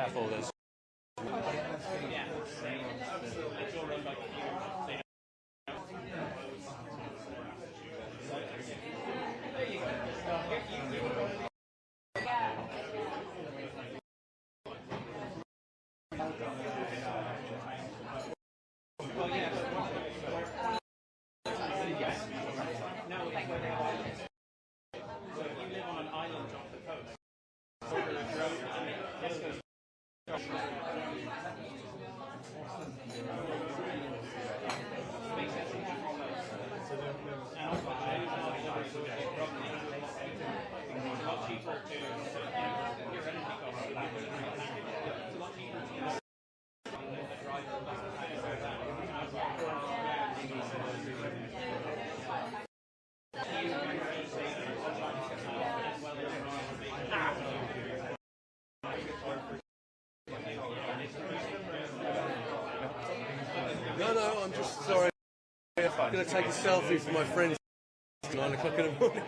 careful. There's No, I'm just sorry. I'm going to take a selfie for my friends at 9 o'clock in the morning.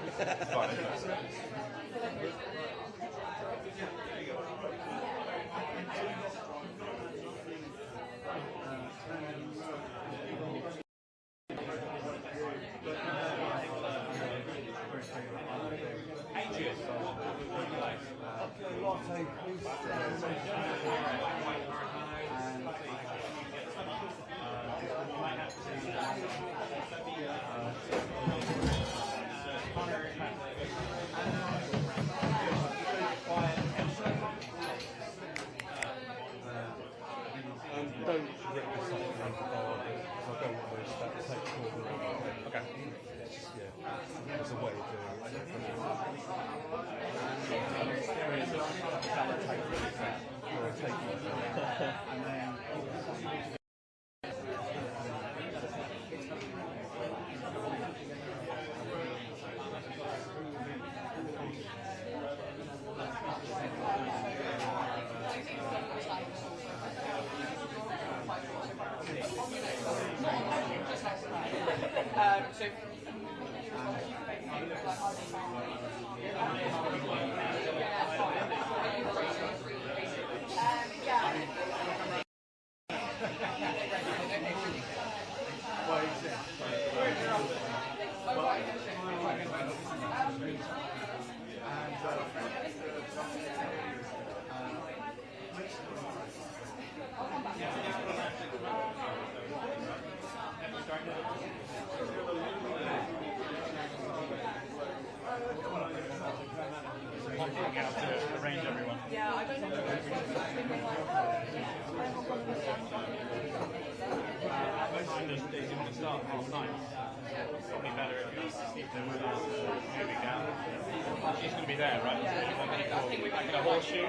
she's going to be there, right? I think we're back in a horseshoe.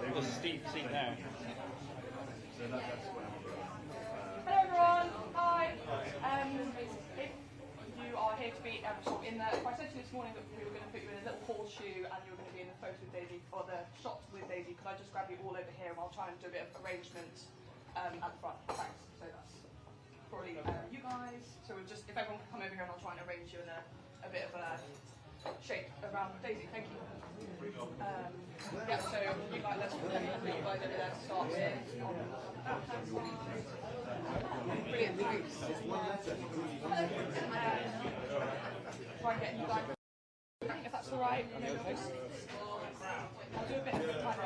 There's a steep seat there. Hello everyone, hi. If you are here to be in the, if I said to you this morning that we were going to put you in a little horseshoe and you were going to be in the photo with Daisy, or the shot with Daisy, could I just grab you all over here and I'll try and do a bit of arrangement at the front. Thanks. So that's probably you guys. So we'll just, if everyone can come over here and I'll try and arrange you in a bit of a shape around Daisy. Thank you. Yeah, so you guys, let's put you guys over there to start with. Brilliant. Try and get you guys, if that's all right. I'll do a bit of time.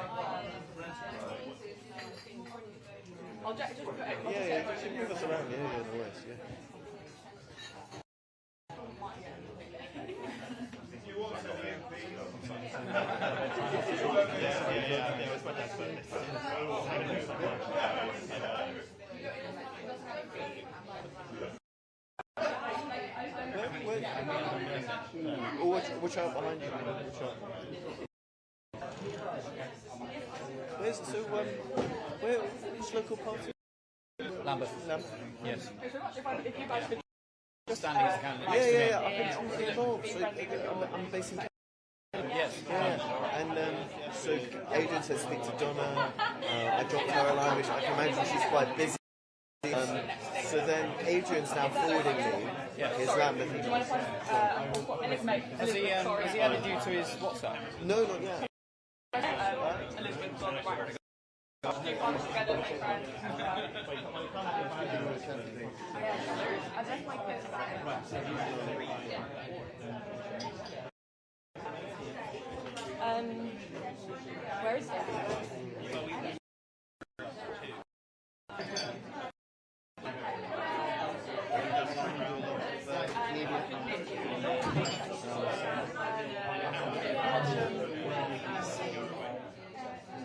I'll just put it. Yeah, just move us around. Yeah, no worries. Yeah. Watch out behind you. Watch out. Which local party? Lambeth. Yes. If you guys could Standing as a candidate. Yeah. I've been involved. So I'm based in. Yes. Yeah. And so Adrian said speak to Donna. I dropped her a line, which I can imagine she's quite busy. So then Adrian's now forwarding me Islam. Do you mind if Has he added you to his WhatsApp? No, not yet. Elizabeth's on the right. Do you find us together, make friends? I left my kids where is it?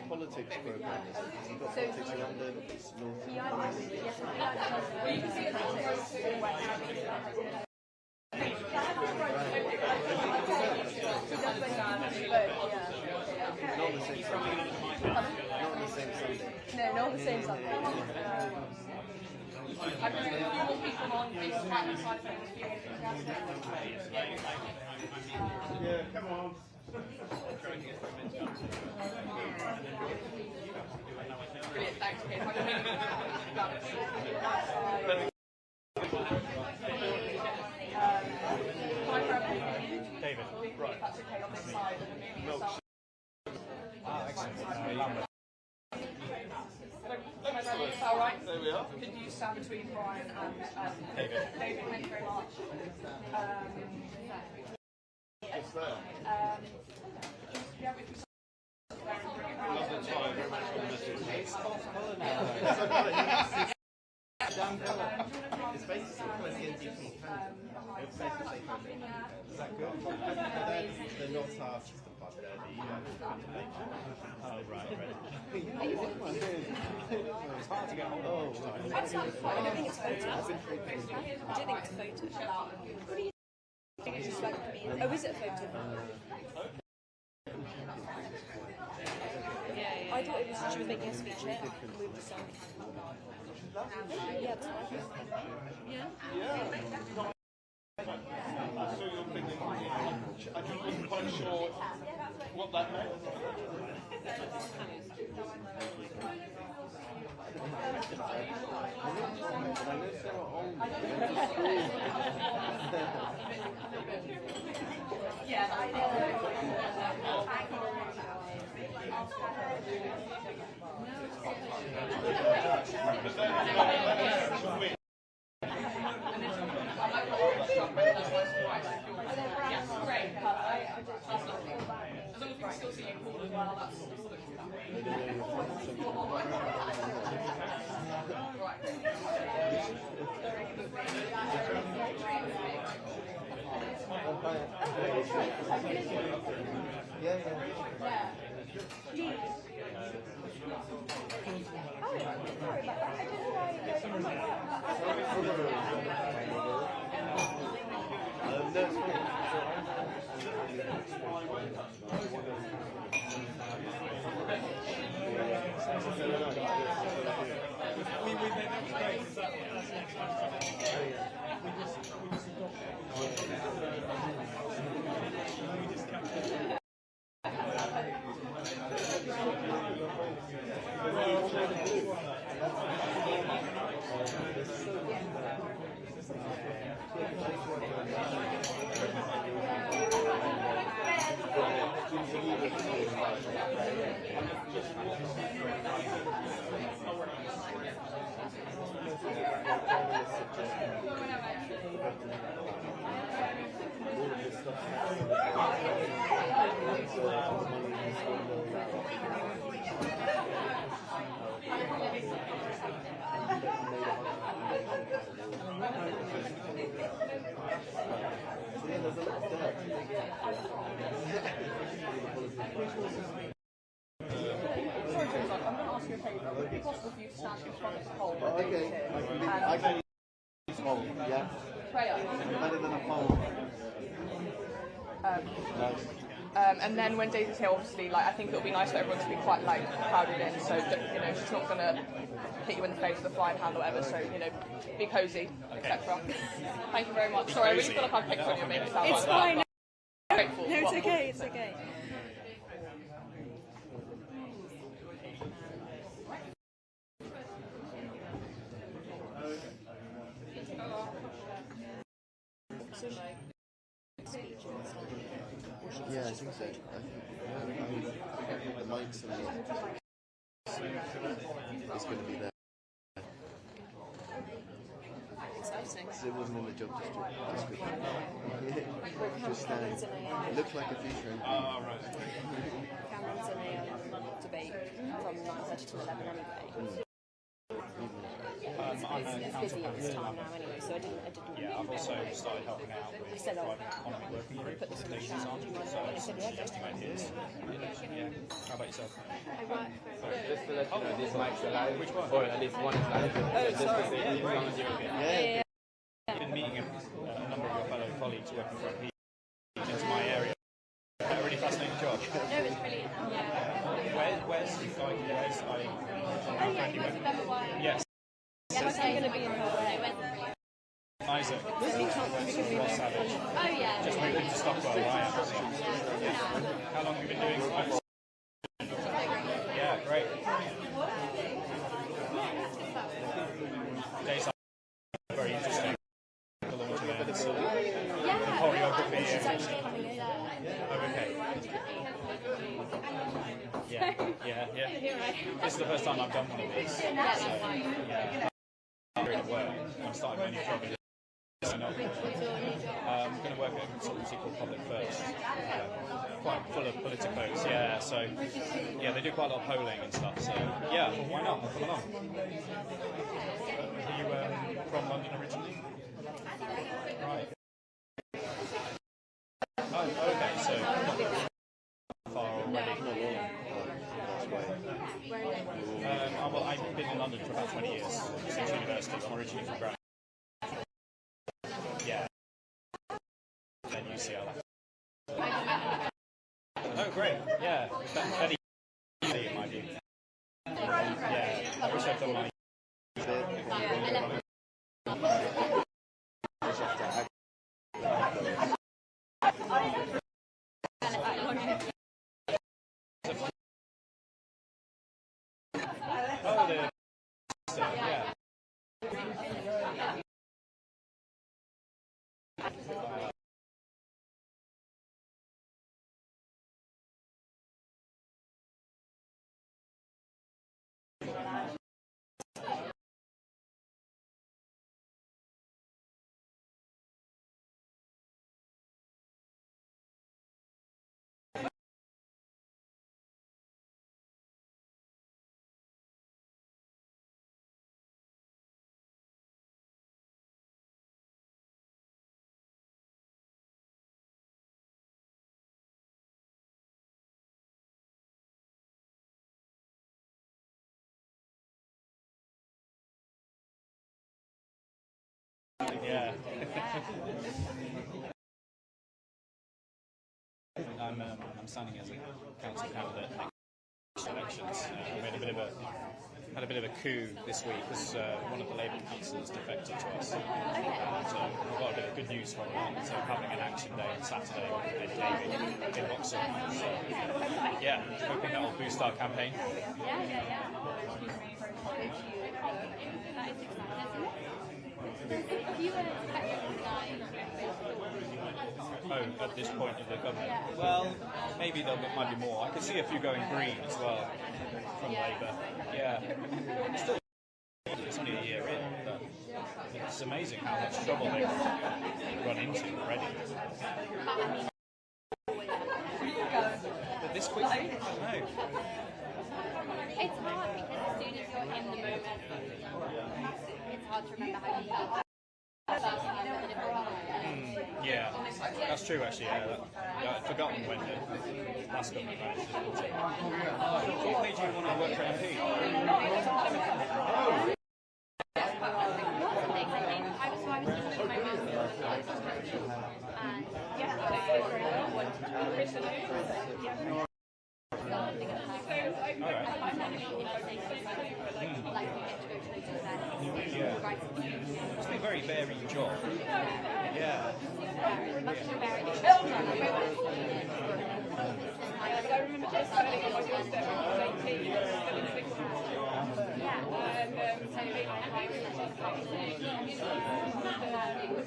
Politics program. You've got politics in London, it's North. Not the same Sunday. Not the same Sunday. No, not the same Sunday. I believe a few more people on this side of things. Yeah, come on. Brilliant, thanks, Kate. David. Right. That's okay on this side and maybe yourself. Is that alright? There we are. Could you stand between Brian and David? David, thank you very much. What's that? Yeah, if we there and bring it round. It's basically like NDP. It's basically is that good? They're not asked to pass their Oh, right. It's hard to get hold of. That sounds fine. I don't think it's photo. I don't think it's a photo. What do you think? It's just like me. Oh, is it a photo? I thought it was she was making a speech here. Move the song. Yeah, that's fine. Yeah. So you're thinking, I wasn't quite sure what that meant. And then when Daisy's here, obviously, like I think it'll be nice for everyone to be quite like crowded in, so that, you know, she's not gonna hit you in the face with a frying pan or whatever. So you know, be cozy, etc. Thank you very much. Sorry, I really feel like I've picked on you and made it sound It's like fine. that. No, it's okay. It's okay. speech and stuff. Yeah, I think so. I think the mics and it's going to be there. Exciting. Because it wasn't in the job description. Just it looked like a feature. Cameron's in a debate from 9:30 to 11 anyway. It's busy at this time now anyway, so I didn't. Yeah, I've also started helping out with I said, private economy working group. put this in the Days chat. on, Do you mind? so I said, yeah, suggesting ideas. Yeah. How about yourself? I work for. Just to let you know, this mic's alive. Which one? Or at least one is live. Oh, sorry. Yeah, Yeah. I've been meeting a number of your fellow colleagues working for MP into my area. A really fascinating job. No, it's brilliant. Yeah. Where's I? Oh yeah, you work for them a while. Yes. Yes, I'm going to be in her way. Isaac. Ross Savage. Oh yeah. Just moved into Stockwell, where I am. How long have you been doing it? Yeah, great. Days are very interesting. The launch events. Yeah. Choreography. She's actually coming in there. Oh, okay. Yeah. This is the first time I've done one of these. So, yeah. I'm really at work. I'm starting my new job. I'm going to work at a consultancy called Public First. Quite full of politicos, yeah. So, yeah, they do quite a lot of polling and stuff. So, yeah, well, why not? I'll come along. Are you from London originally? Right. Oh, okay. So, not far already. Well, I've been in London for about 20 years since university. I'm originally from Greenwich. Yeah. Then UCL. Oh, great. Yeah. Fairly easy in my view. Yeah. I wish I'd done my. Oh, yeah. Yeah. I'm standing as a council candidate in elections. We had a bit of a coup this week because one of the Labour councillors defected to us. So we've got a bit of good news from that. So having an action day on Saturday with Ed Davey in Vauxhall. So yeah, hoping that will boost our campaign. Oh, at this point of the government? Well, maybe there might be more. I could see a few going green as well from Labour. Yeah. Still, it's only a year in, but it's amazing how much trouble they've run into already. But this quickly? I don't know. It's hard because as soon as you're in the moment, it's hard to remember how you felt. Yeah, that's true actually. Yeah, I'd forgotten when the last government managed to do it. What made you want to work for MP? I was doing my master's and It's a very varied job. Yeah. much more varied. I remember just studying on my doorstep when I was 18, still in sixth form.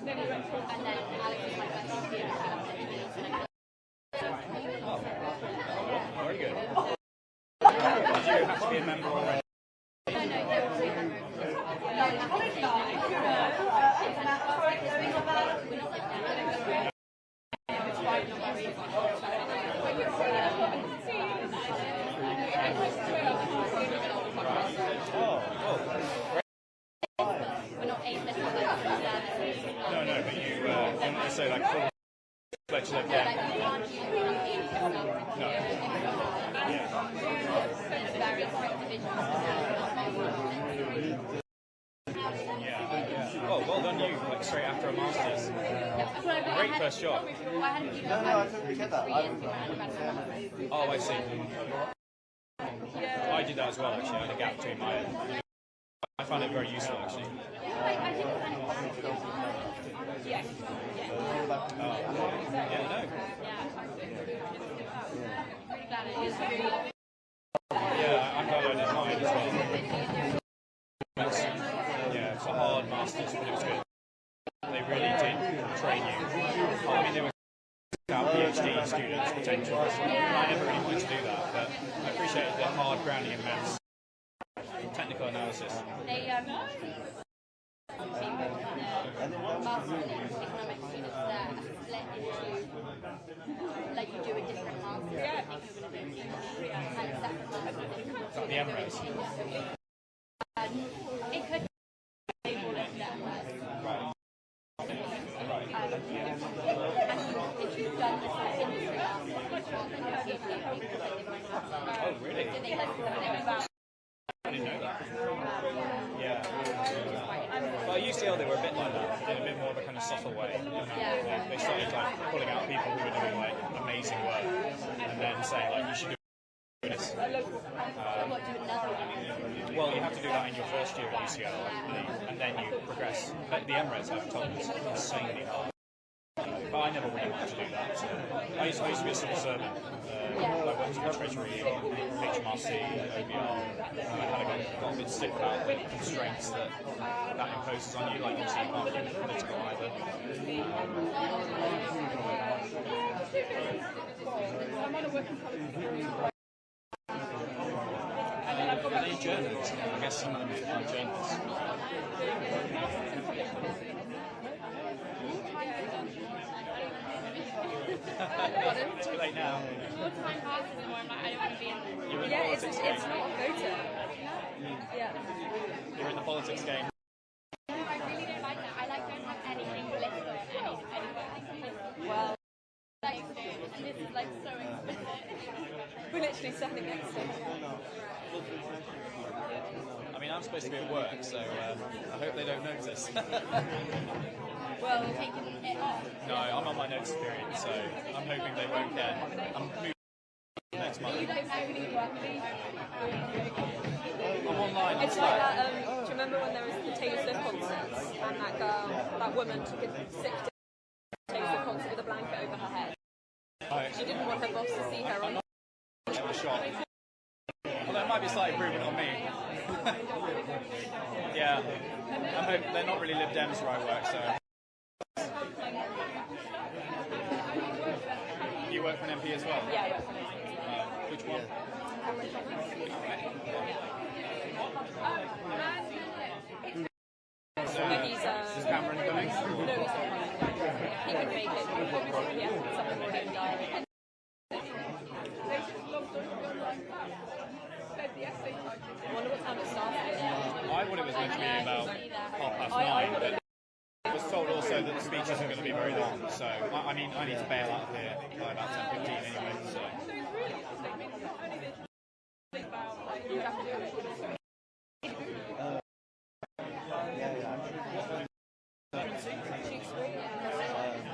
And then Alex was my first interview. Very good. Did you have to be a member already? No, you don't have to be a member. We're not A-list No, but you want to say like full fledged Lib Dem. No. Very strict divisions. Yeah. Well done you, like straight after a master's. Great first job. I hadn't even had 3 years ago. Oh, I see. I did that as well actually, I had a gap between my... I found it very useful actually. I didn't kind of yeah, no. Yeah, I'm glad I did mine as well. Yeah, it's a hard master's, but it was good. They really did train you. I mean, there were PhD students potentially. I never really wanted to do that, but I appreciated the hard grounding in maths, technical analysis. They master's and economics students that are split into, like you do a different master's. I think you're going to do kind of separate masters. The MRes. It could be all of them. Right. And if you've done this sort of industry Oh, really? do they like something? I didn't know that. Yeah. Well, UCL, they were a bit like that, in a bit more of a kind of softer way. They started like pulling out people who were doing like amazing work, and then saying like you should do this. Well, you have to do that in your first year at UCL, I believe, and then you progress. But the MRes have told us it's insanely hard. But I never really wanted to do that. So I used to be a civil servant. I worked for the Treasury, HMRC, OBR. I got a bit sick about the constraints that imposes on you. Like, obviously, you can't be political either. Are they journalists? I guess some of them are journalists. It's too late now. More time passes the more I'm like, I don't want to be in. Yeah, it's not a photo. Yeah. You're in the politics game. No, I really don't like that. I don't have anything political on anything. Well, Like, and this is like so explicit. we're literally standing next to it. I mean, I'm supposed to be at work, so I hope they don't notice. Well, Taking it off. No, I'm on my notice period, so I'm hoping they won't care. I'm moving next month. You don't actually work with I'm online. it's like that. Do you remember when there was the Taylor Swift concerts and that girl, that woman, took a sick day to Taylor Swift concert with a blanket over her head? She didn't want her boss to see her on. A shot. Although it might be slightly improvement on me. Yeah. I'm hoping they're not really Lib Dems where I work, so. You work for an MP as well? Yeah. Which one? Is Cameron coming? No, he's not coming. He could make it. Yeah, something will get done. I wonder what time it started. I thought it was meant to be about 9:30, but I was told also that the speech isn't going to be very long, so I mean, I need to bail out of here by about 10:15 anyway, so.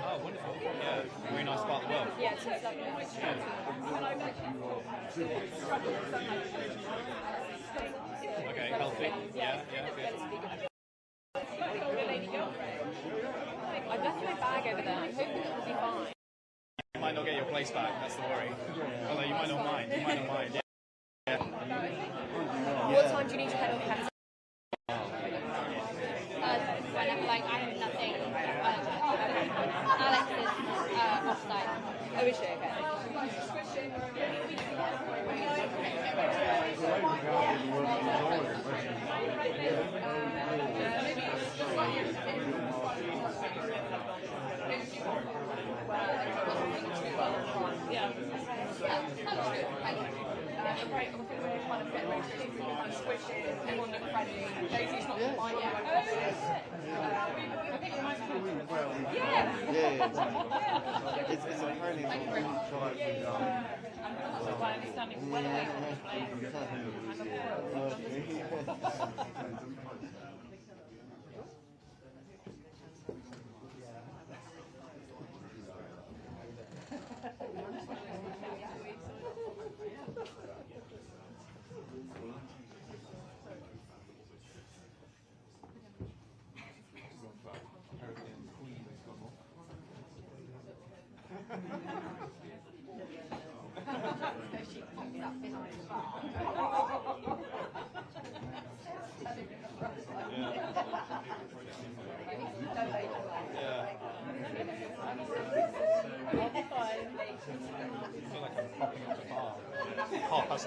Oh, wonderful. Yeah, very nice part of the world. Yeah, it's just lovely. Okay, healthy. Yeah, good. I've left my bag over there. I'm hoping it will be fine. You might not get your place back, that's the worry. Although you might not mind. Yeah. What time do you need to head off? Whenever, like, I have nothing. Like, Oh, is she? Okay. Right, I think we're kind of getting ready to do squishes, everyone look friendly. Daisy's not mine yet. Yeah. It's apparently Thank you very much. My understanding is well away from this place.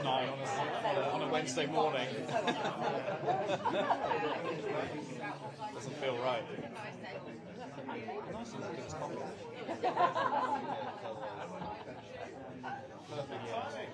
-9 on a Wednesday morning. Doesn't feel right. Nice and look at this coffee. Perfect, yeah.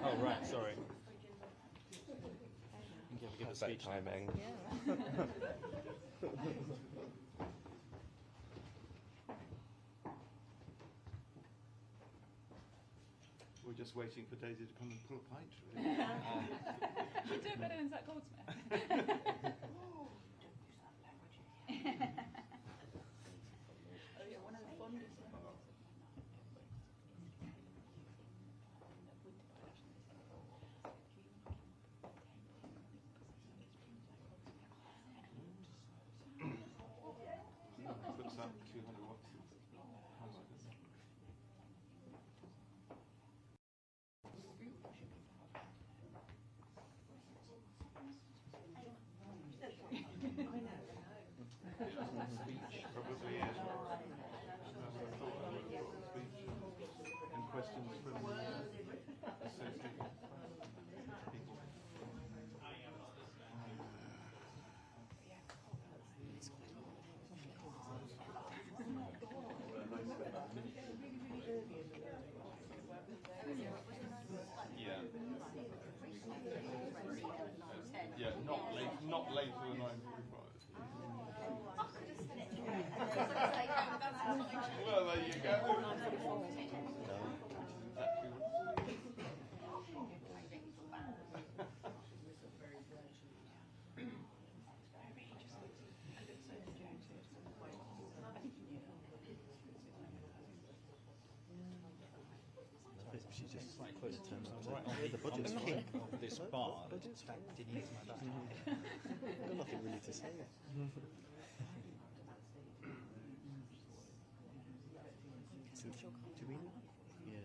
Oh, right, sorry. You have to give a speech timing. We're just waiting for Daisy to come and pull a pint. She'd do it better than Zach Goldsmith. Looks like 200 watts. she just Quite put close. it turned So up. right on The budget's the king. of this bar, Budget's that did into my back. I've got nothing really to say. Do we know? Yeah.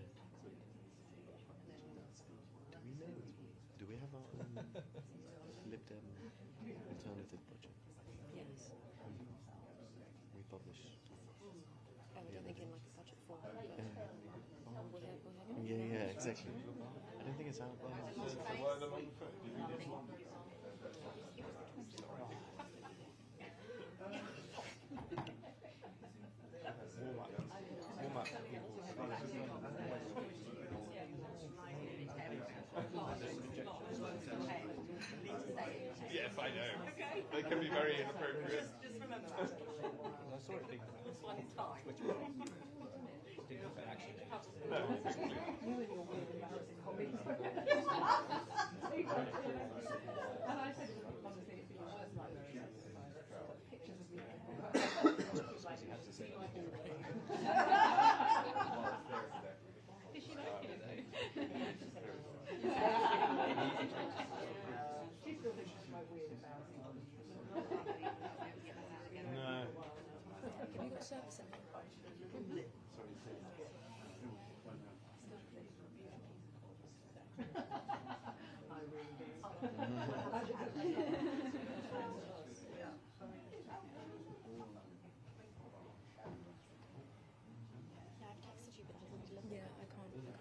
Do we know? Do we have our own Lib Dem alternative budget? Yes. We publish. I don't think in like a budget form. Yeah, exactly. I don't think it's out. Yes, I know. They can be very inappropriate. Just remember that. I saw it being This one is fine. didn't look at action. And I said, honestly, it's been worse like pictures of me. Did she like it though? She still thinks she's quite weird about it. No. Have you got service in it? Yeah, I've texted you, but it doesn't look. Yeah, I can't open it.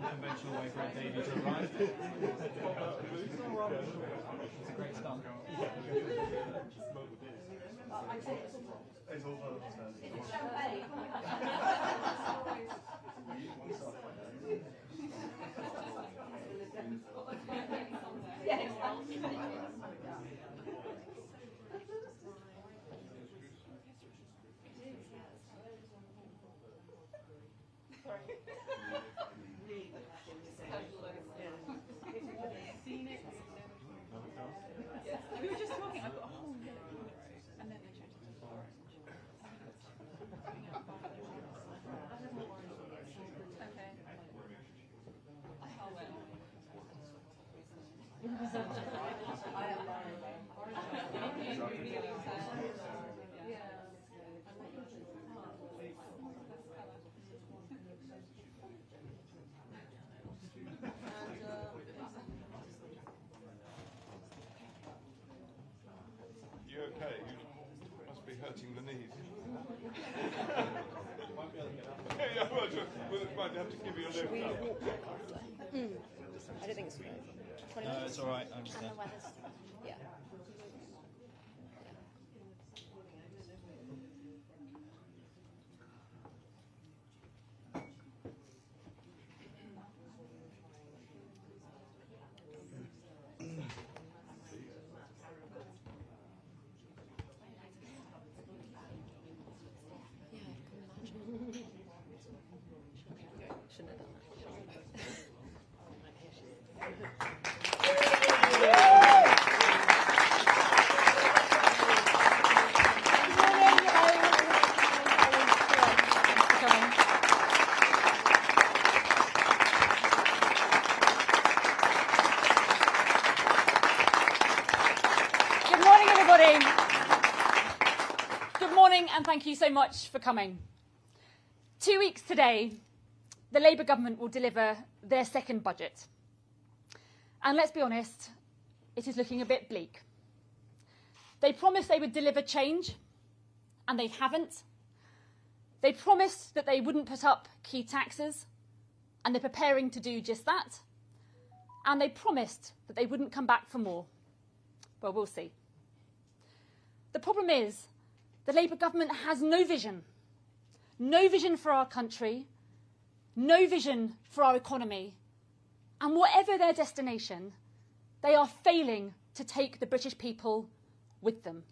Conventional way for a Davy to arrive. It's a great start. We were just talking. I've got a whole and then they changed it to orange. Okay. You okay? You must be hurting the knees. Yeah, well, we might have to give you a lift up. I don't think it's fair. 20 No, minutes? it's all right. I understand. The weather's Yeah. Yeah, I can imagine. Shouldn't have done that. Good morning, everybody. Good morning, and thank you so much for coming. 2 weeks today, the Labour government will deliver their second budget. And let's be honest, it is looking a bit bleak. They promised they would deliver change, and they haven't. They promised that they wouldn't put up key taxes, and they're preparing to do just that. And they promised that they wouldn't come back for more. Well, we'll see. The problem is, the Labour government has no vision for our country, no vision for our economy, and whatever their destination, they are failing to take the British people with them.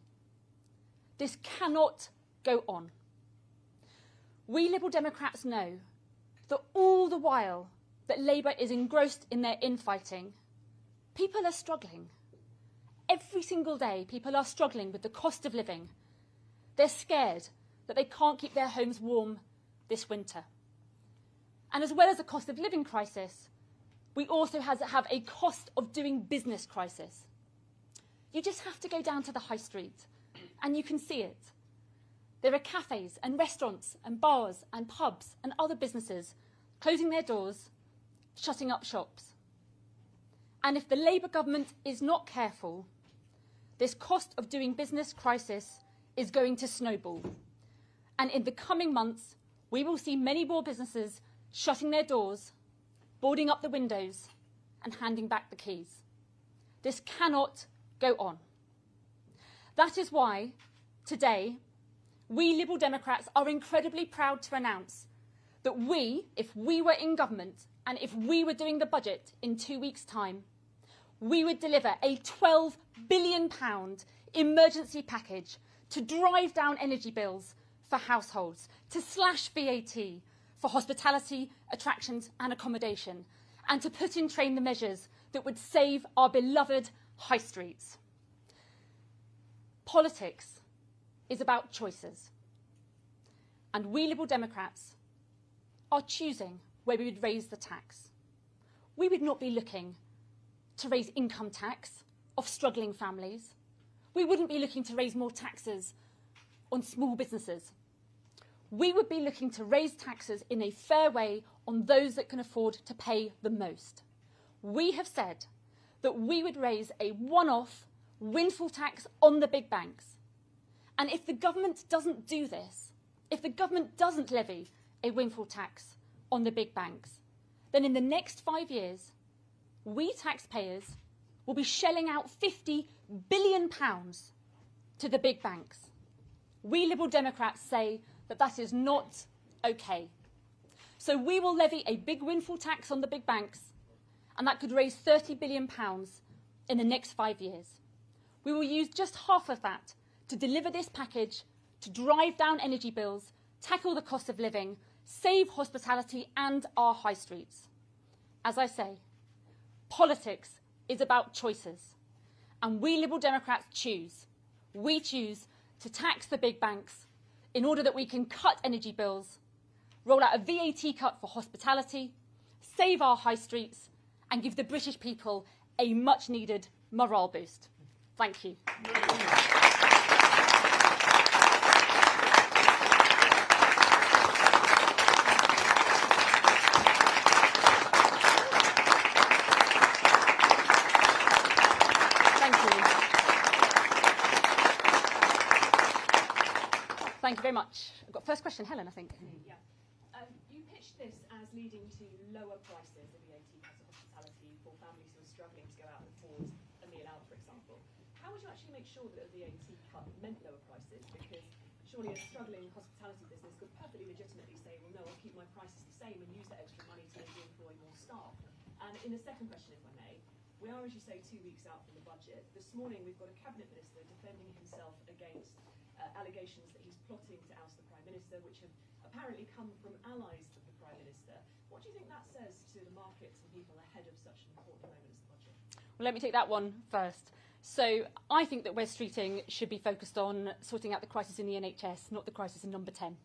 This cannot go on. We Liberal Democrats know that all the while that Labour is engrossed in their infighting, People are struggling. Every single day, people are struggling with the cost of living. They're scared that they can't keep their homes warm this winter. And as well as a cost of living crisis, we also have a cost of doing business crisis. You just have to go down to the high street and you can see it. There are cafes and restaurants and bars and pubs and other businesses closing their doors, shutting up shops. And if the Labour government is not careful, this cost of doing business crisis is going to snowball. And in the coming months, we will see many more businesses shutting their doors, boarding up the windows, and handing back the keys. This cannot go on. That is why, today, we Liberal Democrats are incredibly proud to announce that we, if we were in government and if we were doing the budget in 2 weeks' time, we would deliver a £12 billion emergency package to drive down energy bills for households, to slash VAT for hospitality, attractions and accommodation, and to put in train the measures that would save our beloved high streets. Politics is about choices. And we Liberal Democrats are choosing where we would raise the tax. We would not be looking to raise income tax of struggling families. We wouldn't be looking to raise more taxes on small businesses. We would be looking to raise taxes in a fair way on those that can afford to pay the most. We have said that we would raise a one-off windfall tax on the big banks. And if the government doesn't do this, if the government doesn't levy a windfall tax on the big banks, then in the next 5 years, we taxpayers will be shelling out £50 billion to the big banks. We Liberal Democrats say that that is not okay. So we will levy a big windfall tax on the big banks, and that could raise £30 billion in the next 5 years. We will use just half of that to deliver this package to drive down energy bills, tackle the cost of living, save hospitality and our high streets. As I say, politics is about choices. And we Liberal Democrats choose. We choose to tax the big banks in order that we can cut energy bills, roll out a VAT cut for hospitality, save our high streets, and give the British people a much-needed morale boost. Thank you. Thank you very much. I've got first question, Helen, I think. Yeah. You pitched this as leading to lower prices of VAT cuts of hospitality for families who are struggling to go out and afford a meal out, for example. How would you actually make sure that a VAT cut meant lower prices? Because surely a struggling hospitality business could perfectly legitimately say, well, no, I'll keep my prices the same and use that extra money to maybe employ more staff. And in the second question, if I may, we are, as you say, 2 weeks out from the budget. This morning, we've got a cabinet minister defending himself against allegations that he's plotting to oust the Prime Minister, which have apparently come from allies of the Prime Minister. What do you think that says to the markets and people ahead of such an important moment as the budget? Well, let me take that one first. So I think that West Streeting should be focused on sorting out the crisis in the NHS, not the crisis in number 10.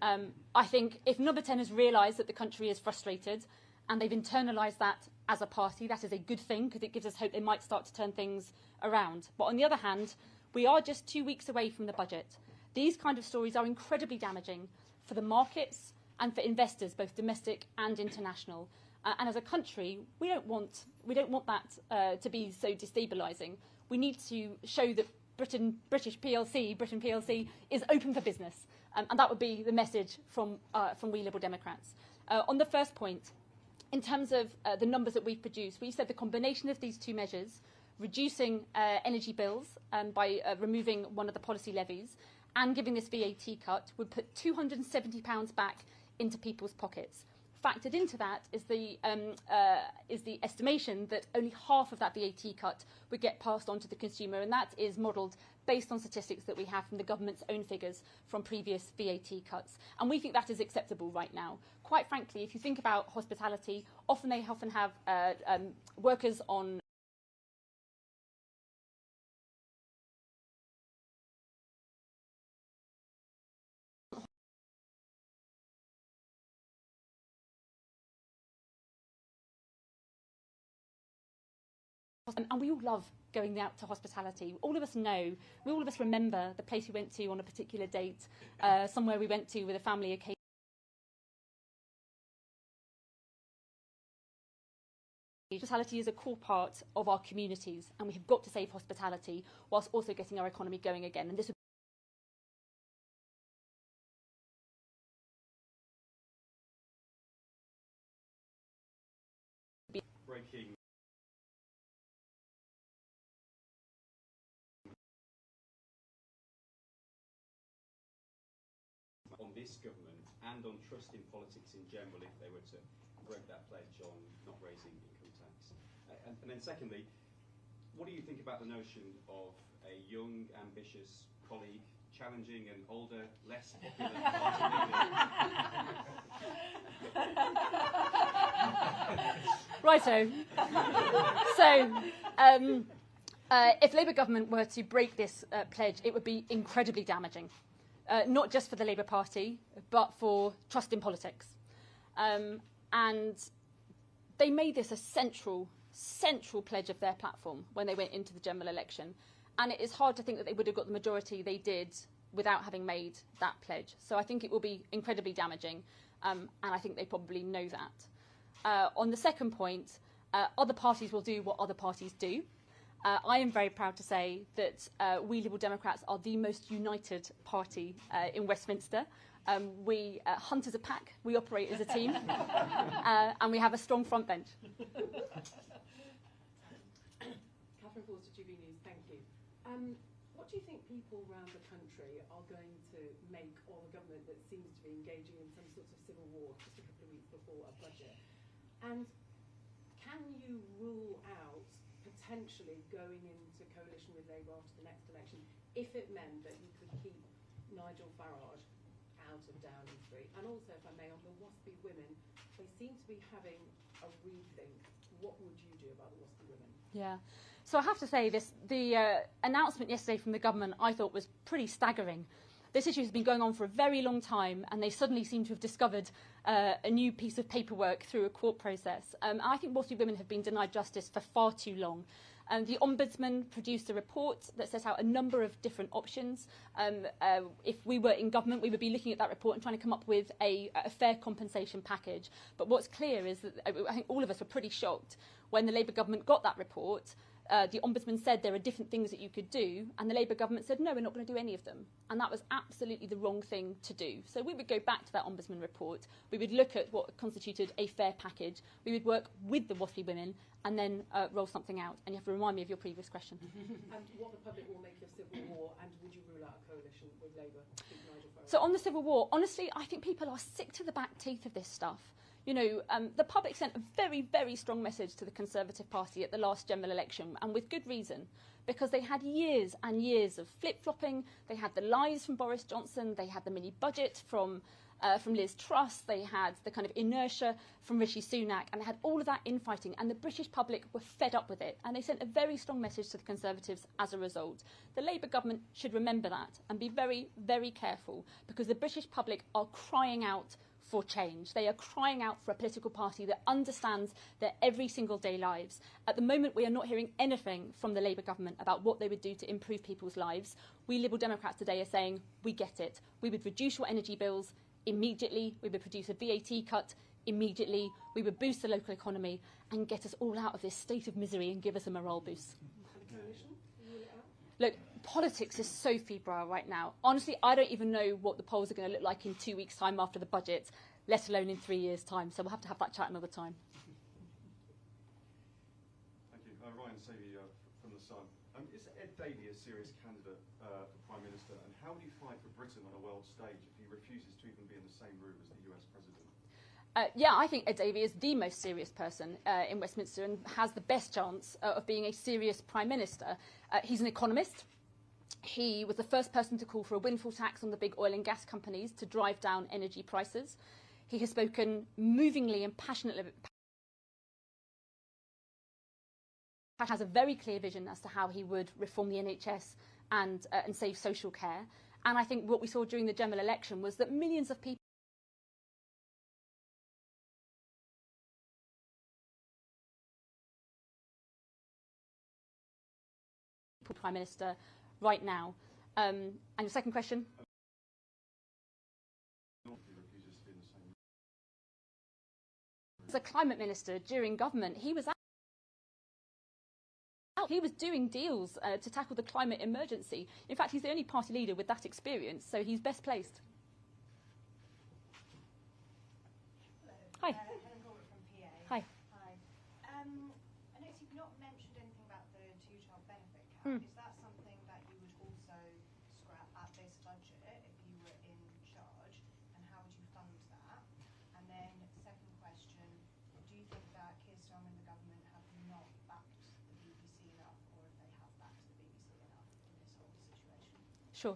I think if number 10 has realised that the country is frustrated and they've internalised that as a party, that is a good thing because it gives us hope they might start to turn things around. But on the other hand, we are just 2 weeks away from the budget. These kind of stories are incredibly damaging for the markets and for investors, both domestic and international. And as a country, we don't want that to be so destabilising. We need to show that Britain PLC is open for business, and that would be the message from we Liberal Democrats. On the first point, in terms of the numbers that we've produced, we said the combination of these two measures, reducing energy bills by removing one of the policy levies and giving this VAT cut, would put £270 back into people's pockets. Factored into that is the estimation that only half of that VAT cut would get passed on to the consumer, and that is modelled based on statistics that we have from the government's own figures from previous VAT cuts. And we think that is acceptable right now. Quite frankly, if you think about hospitality, they often have workers on and we all love going out to hospitality. All of us know, all of us remember the place we went to on a particular date, somewhere we went to with a family occasion. Hospitality is a core part of our communities, and we have got to save hospitality whilst also getting our economy going again. And this would be breaking on this government and on trust in politics in general if they were to break that pledge on not raising income tax. And then secondly, what do you think about the notion of a young, ambitious colleague challenging an older, less popular party? Righto. So, if Labour government were to break this pledge, it would be incredibly damaging, not just for the Labour Party, but for trust in politics. And they made this a central pledge of their platform when they went into the general election. And it is hard to think that they would have got the majority they did without having made that pledge. So I think it will be incredibly damaging, and I think they probably know that. On the second point, other parties will do what other parties do. I am very proud to say that we Liberal Democrats are the most united party in Westminster. We hunt as a pack, we operate as a team, and we have a strong front bench. Catherine Forster, GB News, thank you. What do you think people around the country are going to make of a government that seems to be engaging in some sort of civil war just a couple of weeks before a budget? And can you rule out potentially going into coalition with Labour after the next election if it meant that you could keep Nigel Farage out of Downing Street? And also, if I may, on the WASPy women, they seem to be having a rethink. What would you do about the WASPy women? Yeah. So I have to say, the announcement yesterday from the government I thought was pretty staggering. This issue has been going on for a very long time, and they suddenly seem to have discovered a new piece of paperwork through a court process. I think WASPy women have been denied justice for far too long. The Ombudsman produced a report that set out a number of different options. If we were in government, we would be looking at that report and trying to come up with a fair compensation package. But what's clear is that I think all of us were pretty shocked when the Labour government got that report. The Ombudsman said there are different things that you could do, and the Labour government said, no, we're not going to do any of them. And that was absolutely the wrong thing to do. So we would go back to that Ombudsman report, we would look at what constituted a fair package, we would work with the WASPy women, and then roll something out. And you have to remind me of your previous question. And what the public will make of civil war, and would you rule out a coalition with Labour? So on the civil war, honestly, I think people are sick to the back teeth of this stuff. You know, the public sent a very, very strong message to the Conservative Party at the last general election, and with good reason, because they had years and years of flip-flopping. They had the lies from Boris Johnson, they had the mini-budget from Liz Truss, they had the kind of inertia from Rishi Sunak, and they had all of that infighting, and the British public were fed up with it, and they sent a very strong message to the Conservatives as a result. The Labour government should remember that and be very, very careful, because the British public are crying out for change. They are crying out for a political party that understands their every single day lives. At the moment, we are not hearing anything from the Labour government about what they would do to improve people's lives. We Liberal Democrats today are saying, we get it. We would reduce your energy bills immediately. We would produce a VAT cut immediately. We would boost the local economy and get us all out of this state of misery and give us a morale boost. Look, politics is so febrile right now. Honestly, I don't even know what the polls are going to look like in 2 weeks' time after the budget, let alone in 3 years' time. So we'll have to have that chat another time. Thank you. Ryan Savey from The Sun. Is Ed Davey a serious candidate for Prime Minister? And how would he fight for Britain on a world stage if he refuses to even be in the same room as the US President? Yeah, I think Ed Davey is the most serious person in Westminster and has the best chance of being a serious Prime Minister. He's an economist. He was the first person to call for a windfall tax on the big oil and gas companies to drive down energy prices. He has spoken movingly and passionately, has a very clear vision as to how he would reform the NHS and save social care. And I think what we saw during the general election was that millions of people Prime Minister right now. And your second question? As a climate minister during government, he was doing deals to tackle the climate emergency. In fact, he's the only party leader with that experience, so he's best placed. Hi. Hi. Hi. I noticed you've not mentioned anything about the two-child benefit cap. Is that something that you would also scrap at this budget if you were in charge? And how would you fund that? And then second question, do you think that Keir Starmer and the government have not backed the BBC enough, or if they have backed the BBC enough in this whole situation? Sure.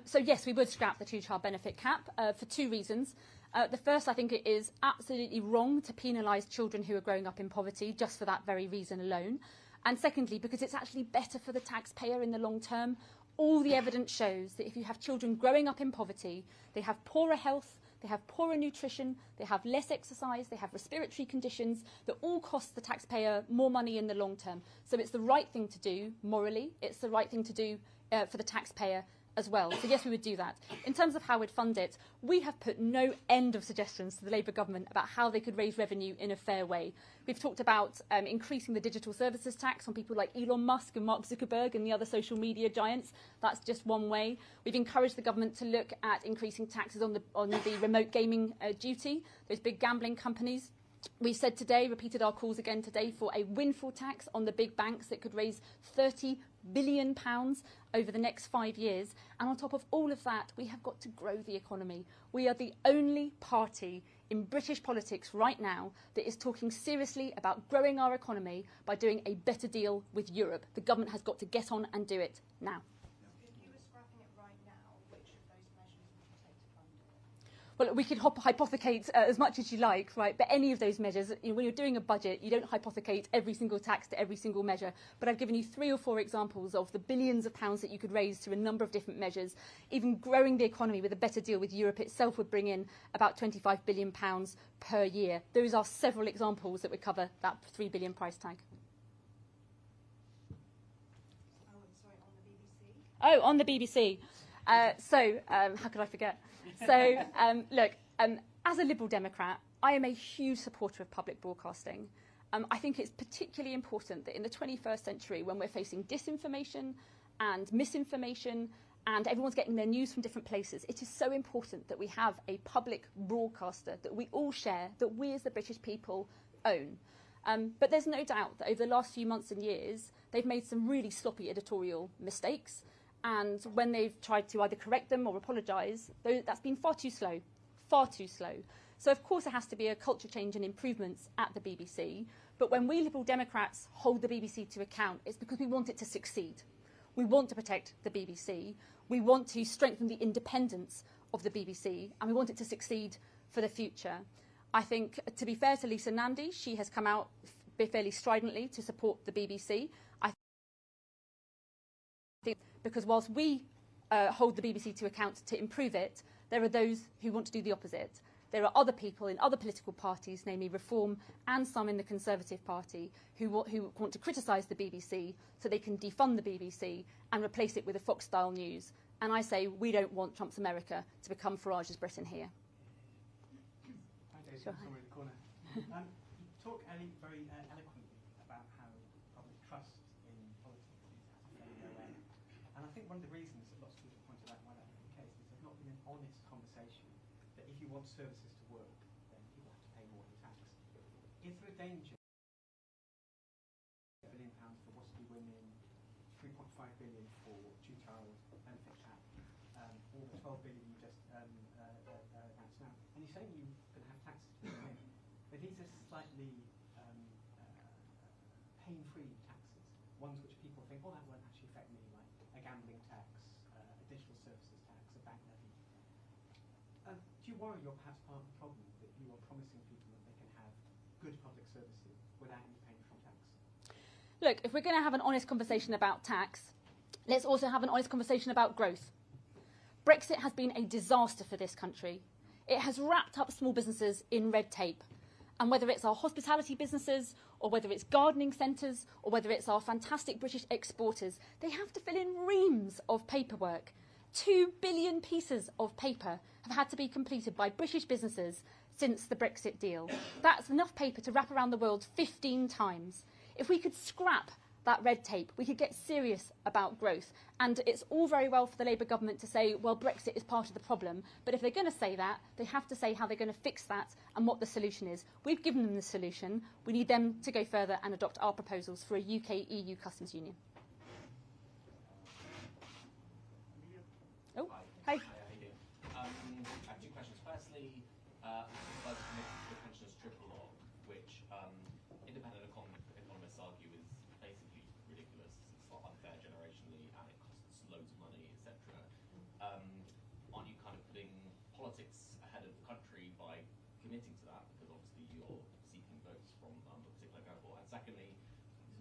So yes, we would scrap the two-child benefit cap for two reasons. The first, I think it is absolutely wrong to penalise children who are growing up in poverty just for that very reason alone. And secondly, because it's actually better for the taxpayer in the long term. All the evidence shows that if you have children growing up in poverty, they have poorer health, they have poorer nutrition, they have less exercise, they have respiratory conditions that all cost the taxpayer more money in the long term. So it's the right thing to do morally, it's the right thing to do for the taxpayer as well. So yes, we would do that. In terms of how we'd fund it, we have put no end of suggestions to the Labour government about how they could raise revenue in a fair way. We've talked about increasing the digital services tax on people like Elon Musk and Mark Zuckerberg and the other social media giants. That's just one way. We've encouraged the government to look at increasing taxes on the remote gaming duty, those big gambling companies. We've said today, repeated our calls again today, for a windfall tax on the big banks that could raise £30 billion over the next 5 years. And on top of all of that, we have got to grow the economy. We are the only party in British politics right now that is talking seriously about growing our economy by doing a better deal with Europe. The government has got to get on and do it now. If you were scrapping it right now, which of those measures would you take to fund it? Well, we could hypothecate as much as you like, right? But any of those measures, when you're doing a budget, you don't hypothecate every single tax to every single measure. But I've given you 3 or 4 examples of the billions of pounds that you could raise through a number of different measures. Even growing the economy with a better deal with Europe itself would bring in about £25 billion per year. Those are several examples that would cover that £3 billion price tag. Oh, sorry, on the BBC? Oh, on the BBC. How could I forget? So, look, as a Liberal Democrat, I am a huge supporter of public broadcasting. I think it's particularly important that in the 21st century, when we're facing disinformation and misinformation and everyone's getting their news from different places, it is so important that we have a public broadcaster that we all share, that we as the British people own. But there's no doubt that over the last few months and years, they've made some really sloppy editorial mistakes. And when they've tried to either correct them or apologise, that's been far too slow, far too slow. So, of course, there has to be a culture change and improvements at the BBC. But when we Liberal Democrats hold the BBC to account, it's because we want it to succeed. We want to protect the BBC. We want to strengthen the independence of the BBC. And we want it to succeed for the future. I think, to be fair to Lisa Nandy, she has come out fairly stridently to support the BBC. Because whilst we hold the BBC to account to improve it, there are those who want to do the opposite. There are other people in other political parties, namely Reform and some in the Conservative Party, who want to criticise the BBC so they can defund the BBC and replace it with a Fox-style news. And I say we don't want Trump's America to become Farage's Britain here. Hi, Daisy. Sure. Somewhere in the corner. You talk very eloquently about how public trust in politics is at a very low end. And I think one of the reasons that lots of people pointed out why that may be the case is there's not been an honest conversation that if you want services to work, then people have to pay more in tax. Is there a danger £1 billion for Waspy women, 3.5 billion for two-child benefit cap, or the 12 billion you just announced now? And you're saying you're going to have taxes to pay in, but these are slightly pain-free taxes, ones which people think, well, that won't actually affect me, like a gambling tax, a digital services tax, a bank levy. Do you worry you're perhaps part of the problem, that you are promising people that they can have good public services without any paying from tax? Look, if we're going to have an honest conversation about tax, let's also have an honest conversation about growth. Brexit has been a disaster for this country. It has wrapped up small businesses in red tape. And whether it's our hospitality businesses, or whether it's gardening centres, or whether it's our fantastic British exporters, they have to fill in reams of paperwork. 2 billion pieces of paper have had to be completed by British businesses since the Brexit deal. That's enough paper to wrap around the world 15 times. If we could scrap that red tape, we could get serious about growth. And it's all very well for the Labour government to say, well, Brexit is part of the problem. But if they're going to say that, they have to say how they're going to fix that and what the solution is. We've given them the solution. We need them to go further and adopt our proposals for a UK-EU customs union. Oh, hi. Hi, how you doing? I have two questions. Firstly, the pensioners triple log, which independent economists argue is basically ridiculous. It's not unfair generationally, and it costs loads of money, etc. Aren't you kind of putting politics ahead of the country by committing to that? Because obviously you're seeking votes from a particular cohort. And secondly,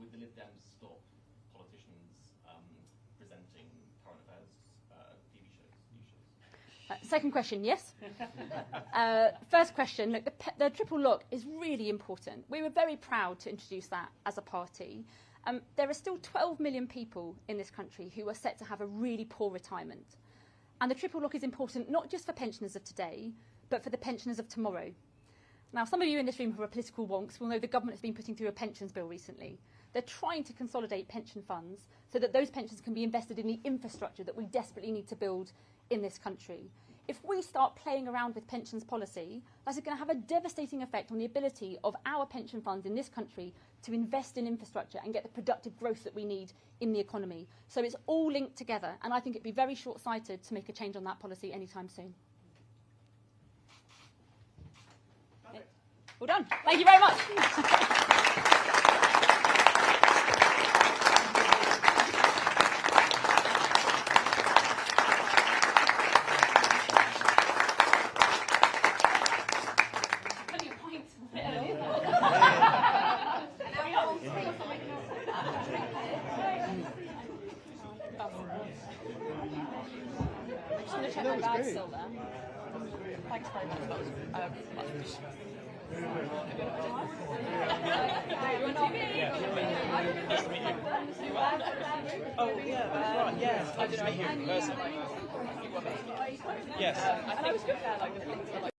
would the Lib Dems stop politicians presenting current affairs TV shows, news shows? Second question, yes. First question, look, the triple lock is really important. We were very proud to introduce that as a party. There are still 12 million people in this country who are set to have a really poor retirement. And the triple lock is important not just for pensioners of today, but for the pensioners of tomorrow. Now, some of you in this room who are political wonks will know the government has been putting through a pensions bill recently. They're trying to consolidate pension funds so that those pensions can be invested in the infrastructure that we desperately need to build in this country. If we start playing around with pensions policy, that is going to have a devastating effect on the ability of our pension funds in this country to invest in infrastructure and get the productive growth that we need in the economy. So it's all linked together, and I think it'd be very short-sighted to make a change on that policy anytime soon. Well done. Thank you very much. Thanks very much. That was Oh, yeah, that's right. Yes, I just meet you in person. Yes. And I was good there, like,